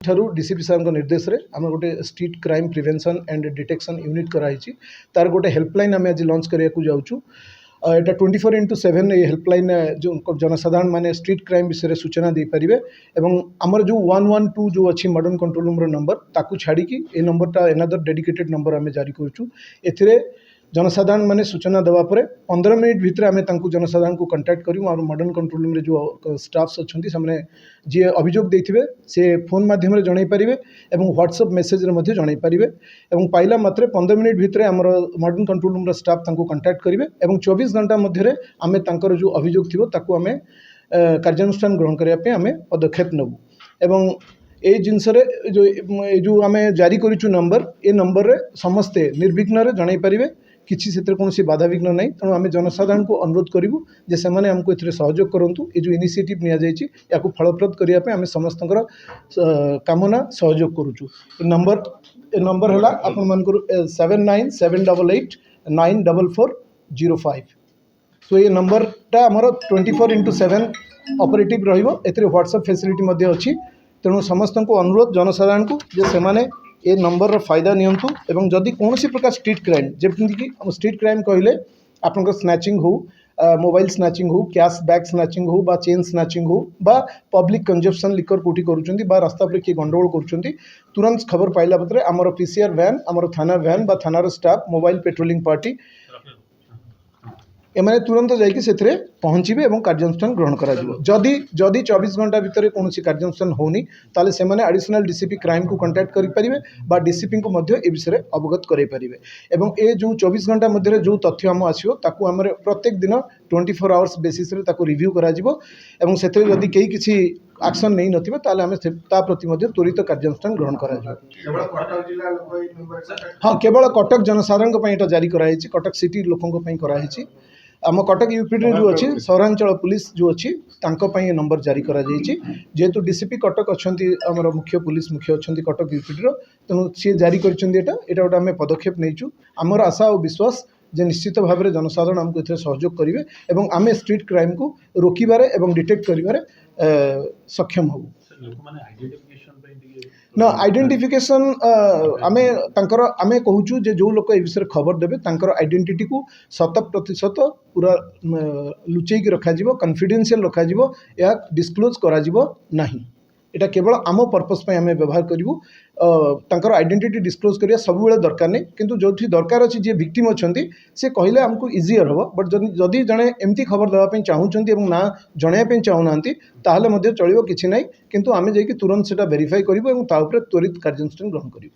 ठारू DCP sir निर्देश रे आम गोटे street crime prevention and detection unit कराई तार गोटे हेल्पलाइन आम आज लॉन्च करने को जाऊँ। यहाँ 24x7 ये हेल्पलाइन जो जनसाधारण माने स्ट्रीट क्राइम विषय में सूचना दे पारे एवं आमर जो 112 जो अच्छी मॉडर्न कंट्रोल रूम नंबर ताकू छाड़ी ए नंबरटा एनादर डेडिकेटेड नंबर आम जारी करूँ। ए जनसाधारण माने सूचना देवा पर 15 मिनिट भितर आम जनसाधारण को कंटाक्ट करूँ और मॉडर्न कंट्रोल रूम जो स्टाफ्स अच्छा से जी अभियोग देते से फोन माध्यम जन पारे और व्हाट्सएप मेसेज जन पारे और पाइला मात्रे 15 मिनिट भितर आम modern control room staff contact करेंगे और 24 घंटा मध्य आम जो अभियोग थी ताकू आम कार्यानुष्ठान ग्रहण करने आम पदक्षेप नेबू एवं ये जिनस जो आम जारी करूँ नंबर ए नंबर रे समस्ते निर्विघ्न जन पारे किसी से कौन बाधाविघ्न नहीं। तेणु आम जनसाधारण को अनुरोध करूँ जे से आमको ए सहयोग करूँ। ये जो इनिशिएटिव नि फलप्रद करने आम समस्त कामना सहयोग करुचु। नंबर है आपण 7978894405। तो ये नंबरटा आमर 24x7 ऑपरेटिव रहिबो। एथिरे व्हाट्सएप फैसिलिटी अच्छी। तेणु समस्त को अनुरोध जनसाधारण को जे से ए नंबर फायदा नियंतु एवं जदि कौन प्रकार स्ट्रीट क्राइम जमीक स्ट्रीट क्राइम कहले आपंकर स्नैचिंग हो मोबाइल स्नैचिंग हो कैश बैग स्नैचिंग हो चेन स्नैचिंग हो पब्लिक कंजप्शन लिकर कौटी करुँच रास्ता पर किए गंडगोल करुँच तुरंत खबर पाइला पत्र आमर पीसीआर वैन आमर थाना वैन थानार स्टाफ मोबाइल पेट्रोलिंग पार्टी एमाने तुरंत जाइए से पहुँचे और कार्यानुष्ठान ग्रहण करा जदि 24 घंटा भितर कौन कार्यानुष्ठान होनी ताले से माने एडिशनल डीसीपी क्राइम को कांटेक्ट करें डीसीपी को मध्य ए विषय अवगत करें एवं ए जो 24 घंटा मध्य जो तथ्य आम आसो ताकू आम प्रत्येक दिन 24 आवर्स बेसिस रिव्यू करा से जदि कहीं किसी एक्शन नहीं नथिबे ताले आम प्रति त्वरित कार्यानुष्ठान ग्रहण करा। हाँ केवल कटक जनसाधारण को जारी कराई कटक सिटी लोकों कराई। आम कटक यूपीडी जो अच्छी सहरांचल पुलिस जो अच्छी तांको नंबर जारी करा जेहेतु डीसीपी कटक अच्छा आम मुख्य पुलिस मुख्य अच्छा कटक यूपीडी तेणु सी जारी कर गोटे आम पदक्षेप नहीं आमर आशा और विश्वास जे निश्चित भाव में जनसाधारण आमको ए सहयोग करेंगे और आम स्ट्रीट क्राइम को रोकबार और डिटेक्ट कर सक्षम हबू। न आइडेंटिफिकेशन आमे कहूँ जे जो लोक ए विषय खबर देवे तांकर आइडेंटिटी को 100% पूरा लुचेक रखा कॉन्फिडेंशियल रखा या डिस्क्लोज करा नहीं। एटा केवल आम पर्पस पे आम व्यवहार करूँ। तांकर आइडेंटिटी डिस्क्लोज करिया सब बेले दरकार नहीं किंतु जो दरकार अच्छी जी विक्टिम अच्छा से कहले आमको इजियर हम बट जदि जड़े एमती खबर देवाई चाहूँगी ना जनवाई चाहूना चलो कि ना किंतु आम जाकि तुरंत से वेरीफाई करूँ और त्वरित कार्यानुष्ठान ग्रहण करूँ।